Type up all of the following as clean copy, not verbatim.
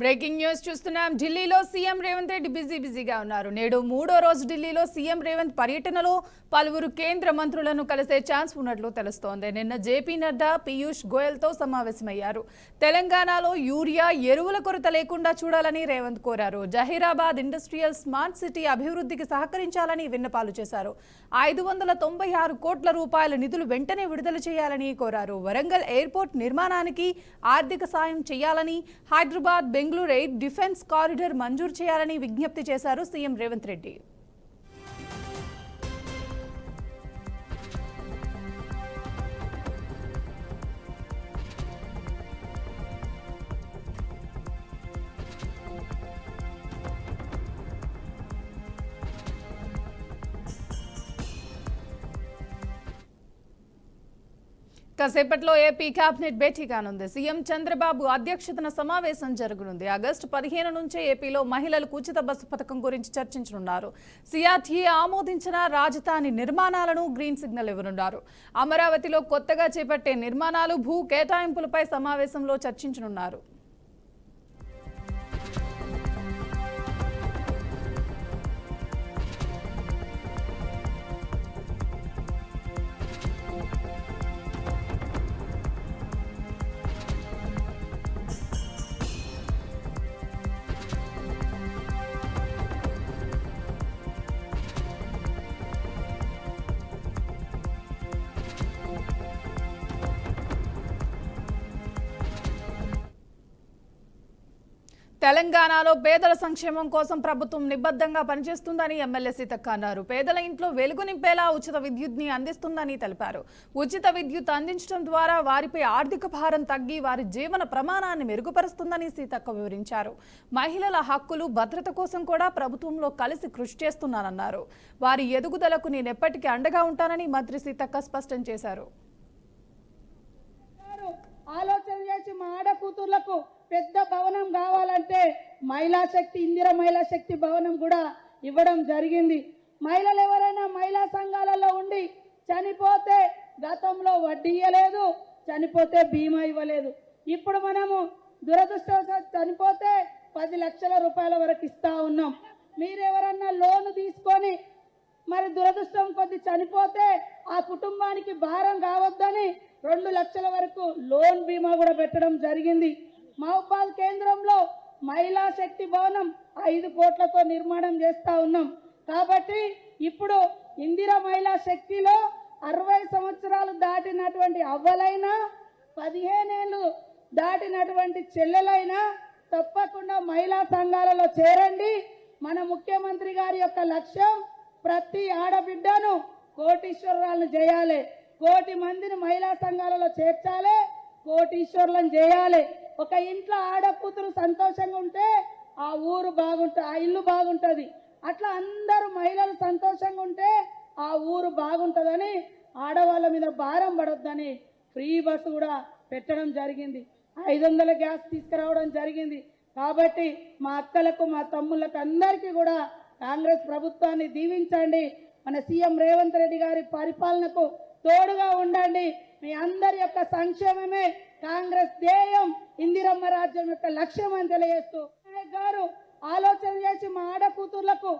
Breaking news చూస్తున్నాం. ఢిల్లీలో CM Revanth Reddy బిజీగా ఉన్నారు. నేడు మూడో రోజు ఢిల్లీలో సీఎం రేవంత్ పర్యటనలో పలువురు కేంద్ర మంత్రులను కలిసే ఛాన్స్ ఉన్నట్లు తెలుస్తోంది. నిన్న జేపీ నడ్డా, పీయూష్ గోయల్తో సమావేశమయ్యారు. తెలంగాణలో యూరియా ఎరువుల కొరత లేకుండా చూడాలని రేవంత్ కోరారు. జహీరాబాద్ ఇండస్ట్రియల్ స్మార్ట్ సిటీ అభివృద్ధికి సహకరించాలని విన్నపాలు చేశారు. 596 కోట్ల రూపాయల నిధులు వెంటనే విడుదల చేయాలని కోరారు. వరంగల్ ఎయిర్పోర్ట్ నిర్మాణానికి ఆర్థిక సాయం చేయాలని, Hyderabad Bengaluru air defence corridor మంజూరు చేయాలని విజ్ఞప్తి చేశారు సీఎం రేవంత్ రెడ్డి. కాసేపట్లో ఏపీ కేబినెట్ భేటీ కానుంది. సీఎం చంద్రబాబు అధ్యక్షతన సమావేశం జరగనుంది. ఆగస్టు 15 నుంచే ఏపీలో మహిళలకు ఉచిత బస్సు పథకం గురించి చర్చించనున్నారు. సిఆర్టీఏ ఆమోదించిన రాజధాని నిర్మాణాలను గ్రీన్ సిగ్నల్ ఇవ్వనున్నారు. అమరావతిలో కొత్తగా చేపట్టే నిర్మాణాలు, భూ కేటాయింపులపై సమావేశంలో చర్చించనున్నారు. తెలంగాణలో పేదల సంక్షేమం కోసం ప్రభుత్వం నిబద్ధంగా పనిచేస్తుందని ఎమ్మెల్యే సీతక్క అన్నారు. పేదల ఇంట్లో వెలుగు నింపేలా ఉచిత విద్యుత్ని అందిస్తుందని తెలిపారు. ఉచిత విద్యుత్ అందించడం ద్వారా వారిపై ఆర్థిక భారం తగ్గి వారి జీవన ప్రమాణాన్ని మెరుగుపరుస్తుందని సీతక్క వివరించారు. మహిళల హక్కులు, భద్రత కోసం కూడా ప్రభుత్వంలో కలిసి కృషి చేస్తున్నానన్నారు. వారి ఎదుగుదలకు నేనెప్పటికీ అండగా ఉంటానని మంత్రి సీతక్క స్పష్టం చేశారు. ఆలోచన చేసి మా ఆడకూతుర్లకు పెద్ద భవనం కావాలంటే మహిళా శక్తి, ఇందిర మహిళా శక్తి భవనం కూడా ఇవ్వడం జరిగింది. మహిళలు ఎవరైనా మహిళా సంఘాలలో ఉండి చనిపోతే గతంలో వడ్డీ ఇవ్వలేదు, చనిపోతే బీమా ఇవ్వలేదు. ఇప్పుడు మనము దురదృష్టవశాత్తు చనిపోతే 10 లక్షల రూపాయల వరకు ఇస్తా ఉన్నాం. మీరెవరన్నా లోన్ తీసుకొని మరి దురదృష్టం కొద్ది చనిపోతే ఆ కుటుంబానికి భారం కావద్దని 2 లక్షల వరకు లోన్ బీమా కూడా పెట్టడం జరిగింది. మహబూబాద్ కేంద్రంలో మహిళా శక్తి భవనం 5 కోట్లతో నిర్మాణం చేస్తా ఉన్నాం. కాబట్టి ఇప్పుడు ఇందిరా మహిళా శక్తిలో 60 సంవత్సరాలు దాటినటువంటి అవ్వలైనా, 15 ఏళ్ళు దాటినటువంటి చెల్లెలైనా తప్పకుండా మహిళా సంఘాలలో చేరండి. మన ముఖ్యమంత్రి గారి యొక్క లక్ష్యం ప్రతి ఆడబిడ్డను కోటీశ్వరాలను చేయాలి, 1 కోటి మందిని మహిళా సంఘాలలో చేర్చాలి, కోటీశ్వరులను చేయాలి. ఒక ఇంట్లో ఆడకూతురు సంతోషంగా ఉంటే ఆ ఊరు బాగుంటుంది, ఆ ఇల్లు బాగుంటుంది. అట్లా అందరూ మహిళలు సంతోషంగా ఉంటే ఆ ఊరు బాగుంటుందని, ఆడవాళ్ళ మీద భారం పడొద్దని ఫ్రీ బస్సు కూడా పెట్టడం జరిగింది. 500 గ్యాస్ తీసుకురావడం జరిగింది. కాబట్టి మా అక్కలకు, మా తమ్ముళ్ళకు అందరికీ కూడా కాంగ్రెస్ ప్రభుత్వాన్ని దీవించండి. మన సీఎం రేవంత్ రెడ్డి గారి పరిపాలనకు తోడుగా ఉండండి. మీ అందరి యొక్క సంక్షేమమే కాంగ్రెస్ ధ్యేయం, ఇందిరమ్మ రాజ్యం యొక్క లక్ష్యం అని తెలియజేస్తూ గారు ఆలోచన చేసి మా ఆడకూతుర్లకు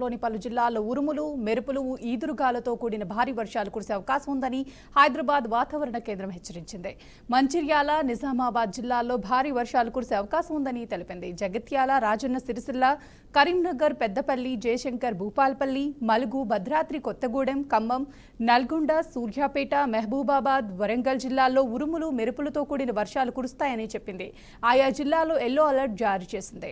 లోని పలు జిల్లాల్లో ఉరుములు, మెరుపులు, ఈదురుగాలతో కూడిన భారీ వర్షాలు కురిసే అవకాశం ఉందని హైదరాబాద్ వాతావరణ కేంద్రం హెచ్చరించింది. మంచిర్యాల, నిజామాబాద్ జిల్లాల్లో భారీ వర్షాలు కురిసే అవకాశం ఉందని తెలిపింది. జగిత్యాల, రాజన్న సిరిసిల్ల, కరీంనగర్, పెద్దపల్లి, జయశంకర్, భూపాల్పల్లి, మలుగు, భద్రాద్రి కొత్తగూడెం, ఖమ్మం, నల్గొండ, సూర్యాపేట, మహబూబాబాద్, వరంగల్ జిల్లాల్లో ఉరుములు, మెరుపులతో కూడిన వర్షాలు కురుస్తాయని చెప్పింది. ఆయా జిల్లాల్లో ఎల్లో అలర్ట్ జారీ చేసింది.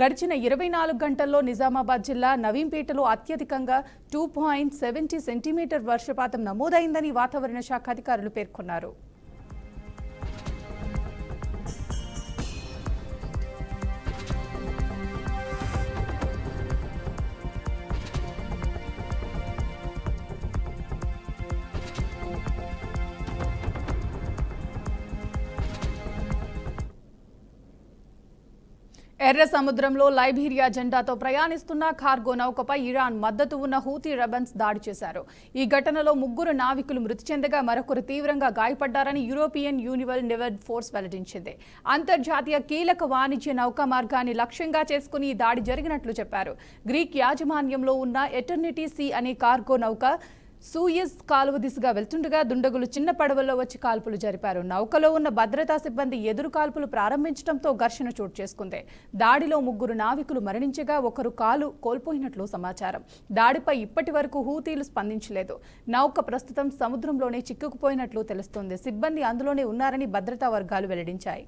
గడిచిన 24 గంటల్లో నిజామాబాద్ జిల్లా నవీంపేటలో అత్యధికంగా 2.70 సెంటీమీటర్ వర్షపాతం నమోదైందని వాతావరణ శాఖ అధికారులు పేర్కొన్నారు. ఎర్ర సముద్రంలో లైబీరియా జెండాతో ప్రయాణిస్తున్న కార్గో నౌకపై ఇరాన్ మద్దతు ఉన్న హూతీ రెబెన్స్ దాడి చేశారు. ఈ ఘటనలో 3 నావికులు మృతి చెందగా మరొకరు తీవ్రంగా గాయపడ్డారని యూరోపియన్ యూనివల్ నేవల్ ఫోర్స్ వెల్లడించింది. అంతర్జాతీయ కీలక వాణిజ్య నౌకా మార్గాన్ని లక్ష్యంగా చేసుకుని ఈ దాడి జరిగినట్లు చెప్పారు. గ్రీక్ యాజమాన్యంలో ఉన్న ఎటర్నిటీ సీ అనే కార్గో నౌక సూయజ్ కాలువ దిశగా వెళ్తుండగా దుండగులు చిన్న పడవల్లో వచ్చి కాల్పులు జరిపారు. నౌకలో ఉన్న భద్రతా సిబ్బంది ఎదురు కాల్పులు ప్రారంభించడంతో ఘర్షణ చోటు చేసుకుంది. దాడిలో 3 నావికులు మరణించగా ఒకరు కాలు కోల్పోయినట్లు సమాచారం. దాడిపై ఇప్పటి వరకు హూతీలు స్పందించలేదు. నౌక ప్రస్తుతం సముద్రంలోనే చిక్కుకుపోయినట్లు తెలుస్తోంది. సిబ్బంది అందులోనే ఉన్నారని భద్రతా వర్గాలు వెల్లడించాయి.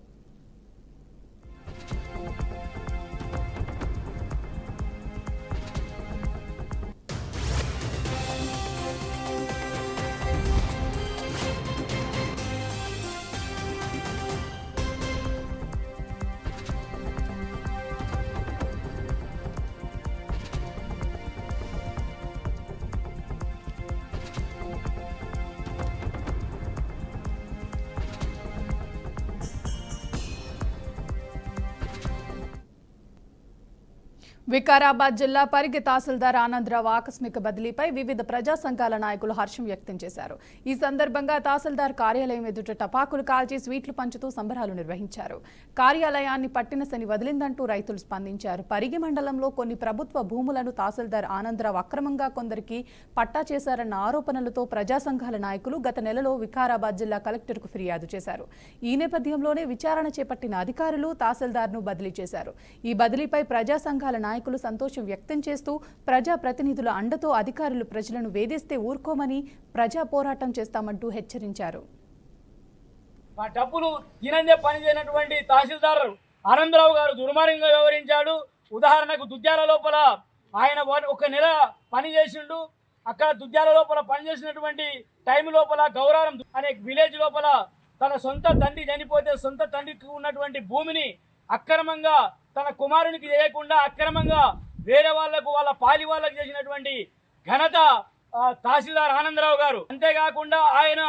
వికారాబాద్ జిల్లా పరిగి తహసీల్దార్ ఆనందరావు ఆకస్మిక బదిలీపై వివిధ ప్రజా సంఘాల నాయకులు హర్షం వ్యక్తం చేశారు. ఈ సందర్భంగా తహసీల్దార్ కార్యాలయం ఎదుట టపాకులు కాల్చి స్వీట్లు పంచుతూ సంబరాలు నిర్వహించారు. కార్యాలయాన్ని పట్టిన శని వదిలిందంటూ రైతులు స్పందించారు. పరిగి మండలంలో కొన్ని ప్రభుత్వ భూములను తహసీల్దార్ ఆనందరావు అక్రమంగా కొందరికి పట్టా చేశారన్న ఆరోపణలతో ప్రజా సంఘాల నాయకులు గత నెలలో వికారాబాద్ జిల్లా కలెక్టర్కు ఫిర్యాదు చేశారు. ఈ నేపథ్యంలోనే విచారణ చేపట్టిన అధికారులు తహసీల్దార్ను బదిలీ చేశారు. ఈ బదిలీపై ప్రజా సంఘాల నాయకులు సంతోషం వ్యక్తం చేస్తూ ప్రజా ప్రతినిధుల అండతో అధికారులు ప్రజలను వేధిస్తే ఊరుకోమని ప్రజా పోరాటం చేస్తామంటూ హెచ్చరించారు. మా డబ్బులు తినందే పని చేయనటువంటి తహసీల్దార్ ఆనందరావు గారు దుర్మార్గంగా వ్యవహరించాడు. ఉదాహరణకు దుద్యాల లోపల ఆయన 1 నెల పని చేసిండు. అక్కడ దుద్యాల లోపల పనిచేసినటువంటి టైం లోపల గౌరారం అనే విలేజ్ లోపల తన సొంత తండ్రి చనిపోతే సొంత తండ్రికి ఉన్నటువంటి భూమిని అక్రమంగా తన కుమారునికి చేయకుండా అక్రమంగా వేరే వాళ్లకు వాళ్ళ పాలి వాళ్ళకు చేసినటువంటి ఘనత తహసీల్దార్ ఆనందరావు గారు. అంతేకాకుండా ఆయన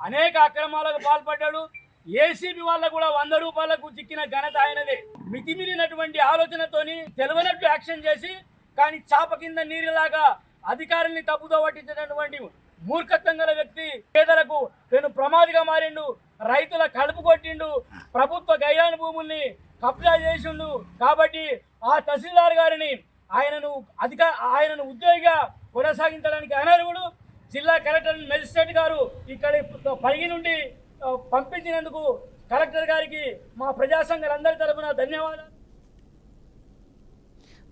అనేక అక్రమాలకు పాల్పడ్డాడు. ఏసీబీ వాళ్ళకు కూడా 100 రూపాయలకు చిక్కిన ఘనత ఆయనదే. మితిమీరినటువంటి ఆలోచనతోని తెలివనట్టు యాక్షన్ చేసి కానీ చాప కింద నీరులాగా అధికారుల్ని తప్పుతో పట్టించినటువంటి మూర్ఖత్వం గల వ్యక్తి పేదలకు పెను ప్రమాదిగా మారిండు. రైతుల కడుపు కొట్టిండు. ప్రభుత్వ గైరాన భూముల్ని కబ్జా చేసిండు. కాబట్టి ఆ తహసీల్దార్ గారిని ఆయనను ఉద్యోగిగా కొనసాగించడానికి అనర్హుడు. జిల్లా కలెక్టర్ మెజిస్ట్రేట్ గారు ఇక్కడ పరిగి నుండి పంపించినందుకు కలెక్టర్ గారికి మా ప్రజా సంఘాలందరి తరఫున ధన్యవాదాలు.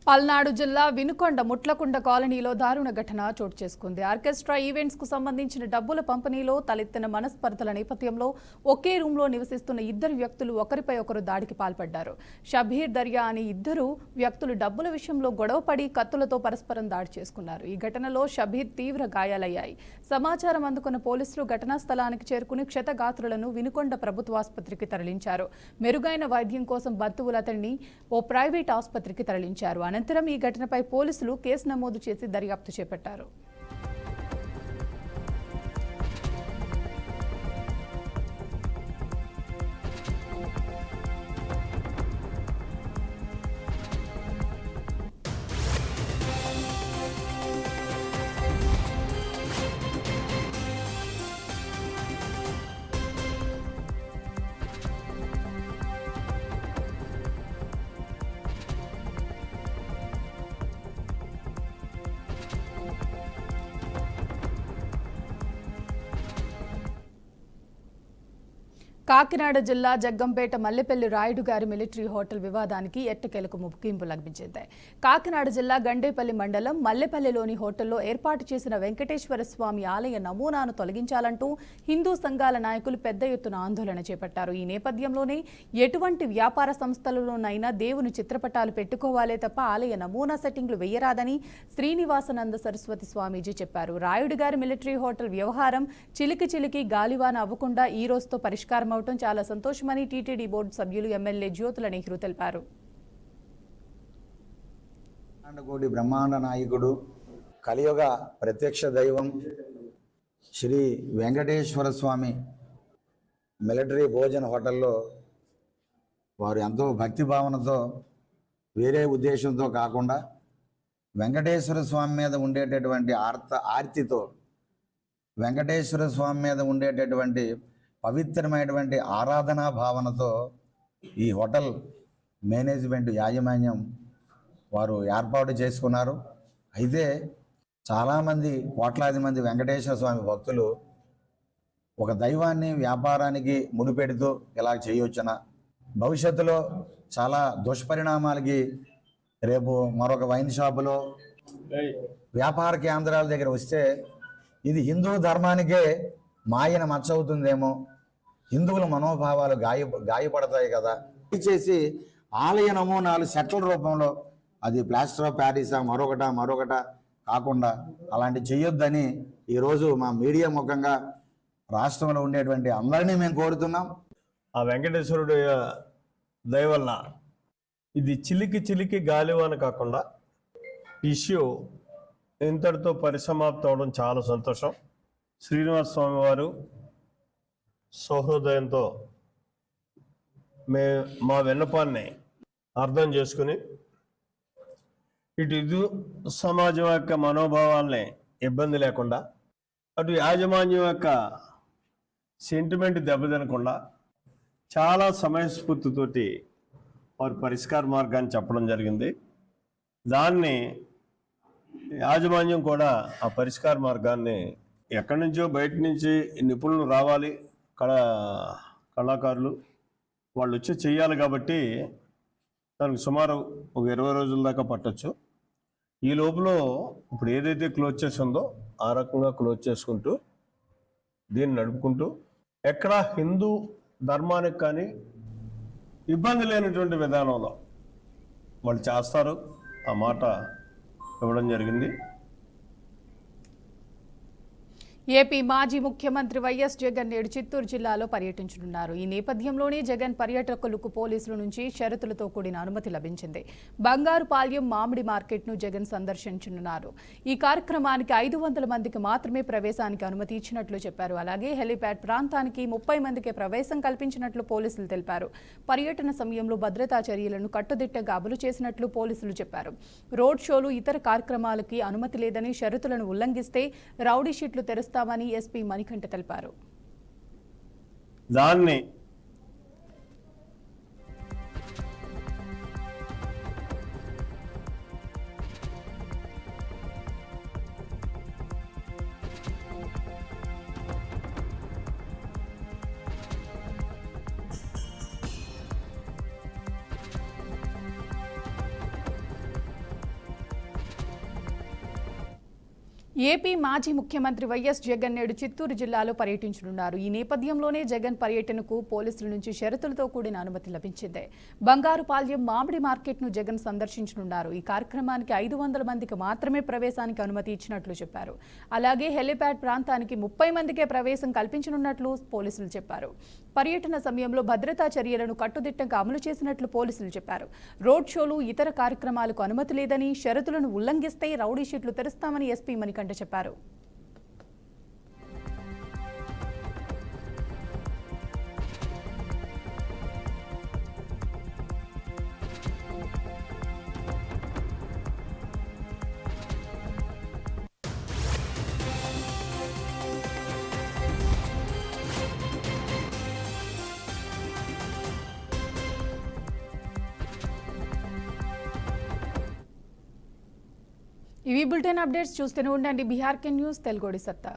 పల్నాడు జిల్లా వినుకొండ ముట్లకుండ కాలనీలో దారుణ ఘటన చోటు చేసుకుంది. ఆర్కెస్ట్రా ఈవెంట్స్ కు సంబంధించిన డబ్బుల పంపిణీలో తలెత్తిన మనస్పర్ధల నేపథ్యంలో ఒకే రూమ్లో నివసిస్తున్న 2 వ్యక్తులు ఒకరిపై ఒకరు దాడికి పాల్పడ్డారు. షబీర్ దర్యా అనే 2 వ్యక్తులు డబ్బుల విషయంలో గొడవపడి కత్తులతో పరస్పరం దాడి చేసుకున్నారు. ఈ ఘటనలో షబీర్ తీవ్ర గాయాలయ్యాయి. సమాచారం అందుకున్న పోలీసులు ఘటనా స్థలానికి చేరుకుని క్షతగాత్రులను వినుకొండ ప్రభుత్వాసుపత్రికి తరలించారు. మెరుగైన వైద్యం కోసం బంధువులు అతన్ని ఓ ప్రైవేట్ ఆసుపత్రికి తరలించారు. అనంతరం ఈ ఘటనపై పోలీసులు కేసు నమోదు చేసి దర్యాప్తు చేపట్టారు. కాకినాడ జిల్లా జగ్గంపేట మల్లెపల్లి రాయుడు గారి మిలిటరీ హోటల్ వివాదానికి ఎట్టకేలకు ముగింపు లభించింది. కాకినాడ జిల్లా గండేపల్లి మండలం మల్లెపల్లిలోని హోటల్లో ఏర్పాటు చేసిన వెంకటేశ్వర స్వామి ఆలయ నమూనాను తొలగించాలంటూ హిందూ సంఘాల నాయకులు పెద్ద ఎత్తున ఆందోళన చేపట్టారు. ఈ నేపథ్యంలోనే ఎటువంటి వ్యాపార సంస్థలలోనైనా దేవుని చిత్రపటాలు పెట్టుకోవాలే తప్ప ఆలయ నమూనా సెట్టింగ్లు వేయరాదని శ్రీనివాసనంద సరస్వతి స్వామీజీ చెప్పారు. రాయుడు గారి మిలిటరీ హోటల్ వ్యవహారం చిలికి గాలివాన అవ్వకుండా ఈ రోజుతో పరిష్కారం అవటం చాలా సంతోషమని టీటీడీ బోర్డు సభ్యులు ఎమ్మెల్యే జ్యోతుల నెహ్రూ తెలిపారు. బ్రహ్మాండ నాయకుడు కలియుగ ప్రత్యక్ష దైవం శ్రీ వెంకటేశ్వర స్వామి మిలిటరీ భోజన హోటల్లో వారు ఎంతో భక్తి భావనతో వేరే ఉద్దేశంతో కాకుండా వెంకటేశ్వర స్వామి మీద ఉండేటటువంటి ఆర్తితో, వెంకటేశ్వర స్వామి మీద ఉండేటటువంటి పవిత్రమైనటువంటి ఆరాధనా భావనతో ఈ హోటల్ మేనేజ్మెంట్ యాజమాన్యం వారు ఏర్పాటు చేసుకున్నారు. అయితే చాలామంది, కోట్లాది మంది వెంకటేశ్వర స్వామి భక్తులు ఒక దైవాన్ని వ్యాపారానికి ముడిపెడుతూ ఇలా చేయవచ్చున, భవిష్యత్తులో చాలా దుష్పరిణామాలకి రేపు మరొక వైన్ షాపులో వ్యాపార కేంద్రాల దగ్గర వస్తే ఇది హిందూ ధర్మానికే మాయన మచ్చవుతుందేమో, హిందువుల మనోభావాలు గాయపడతాయి కదా. చేసి ఆలయ నమూనాలు సెట్ల రూపంలో, అది ప్లాస్టర్ ఆఫ్ ప్యారిసా మరొకట కాకుండా అలాంటి చేయొద్దని ఈరోజు మా మీడియా ముఖంగా రాష్ట్రంలో ఉండేటువంటి అందరినీ మేము కోరుతున్నాం. ఆ వెంకటేశ్వరుడు దయ వల్ల ఇది చిలికి గాలివాన కాకుండా ఇష్యూ ఇంతటితో పరిసమాప్తం అవడం చాలా సంతోషం. శ్రీనివాస స్వామి వారు సహృదయంతో మా విన్నపాన్ని అర్థం చేసుకుని ఇటు సమాజం యొక్క మనోభావాల్ని ఇబ్బంది లేకుండా, అటు యాజమాన్యం యొక్క సెంటిమెంట్ దెబ్బతినకుండా చాలా సమయస్ఫూర్తితోటి వారు పరిష్కార మార్గాన్ని చెప్పడం జరిగింది. దాన్ని యాజమాన్యం కూడా ఆ పరిష్కార మార్గాన్ని ఎక్కడి నుంచో బయట నుంచి నిపుణులు రావాలి, కళాకారులు వాళ్ళు వచ్చి చేయాలి కాబట్టి దానికి సుమారు ఒక 20 రోజుల దాకా పట్టొచ్చు. ఈ లోపల ఇప్పుడు ఏదైతే క్లోజ్ చేసి ఉందో ఆ రకంగా క్లోజ్ చేసుకుంటూ దీన్ని నడుపుకుంటూ ఎక్కడ హిందూ ధర్మానికి కానీ ఇబ్బంది లేనటువంటి విధానంలో వాళ్ళు చేస్తారు. ఆ మాట ఇవ్వడం జరిగింది. ఏపీ మాజీ ముఖ్యమంత్రి వైఎస్ జగన్ నేడు చిత్తూరు జిల్లాలో పర్యటించనున్నారు. ఈ నేపథ్యంలోనే జగన్ పర్యాటకులకు పోలీసుల నుంచి షరతులతో కూడిన అనుమతి లభించింది. బంగారుపాళ్యం మామిడి మార్కెట్ను జగన్ సందర్శించనున్నారు. ఈ కార్యక్రమానికి 500 మందికి మాత్రమే ప్రవేశానికి అనుమతి ఇచ్చినట్లు చెప్పారు. అలాగే హెలీప్యాడ్ ప్రాంతానికి 30 మందికే ప్రవేశం కల్పించినట్లు పోలీసులు తెలిపారు. పర్యటన సమయంలో భద్రతా చర్యలను కట్టుదిట్టంగా అమలు చేసినట్లు పోలీసులు చెప్పారు. రోడ్ షోలు, ఇతర కార్యక్రమాలకి అనుమతి లేదని, షరతులను ఉల్లంఘిస్తే రౌడీ షీట్లు తెరుస్తారు ని ఎస్పీ మణికంఠ తెలిపారు. దాన్ని ఏపీ మాజీ ముఖ్యమంత్రి వైఎస్ జగన్ నేడు చిత్తూరు జిల్లాలో పర్యటించనున్నారు. ఈ నేపథ్యంలోనే జగన్ పర్యటనకు పోలీసుల నుంచి షరతులతో కూడిన అనుమతి లభించింది. బంగారుపాళ్యం మామిడి మార్కెట్ను జగన్ సందర్శించనున్నారు. ఈ కార్యక్రమానికి 500 మందికి మాత్రమే ప్రవేశానికి అనుమతి ఇచ్చినట్లు చెప్పారు. అలాగే హెలీప్యాడ్ ప్రాంతానికి 30 మందికే ప్రవేశం కల్పించనున్నట్లు పోలీసులు చెప్పారు. పర్యటన సమయంలో భద్రతా చర్యలను కట్టుదిట్టంగా అమలు చేసినట్లు పోలీసులు చెప్పారు. రోడ్ షోలు, ఇతర కార్యక్రమాలకు అనుమతి లేదని, షరతులను ఉల్లంఘిస్తే రౌడీ షీట్లు తెరుస్తామని ఎస్పీ మణికంఠ చెప్పారు. ఇవి బులెటిన్ అప్డేట్స్. చూస్తూనే ఉండండి బీఆర్కే న్యూస్ తెలుగోడి సత్తా.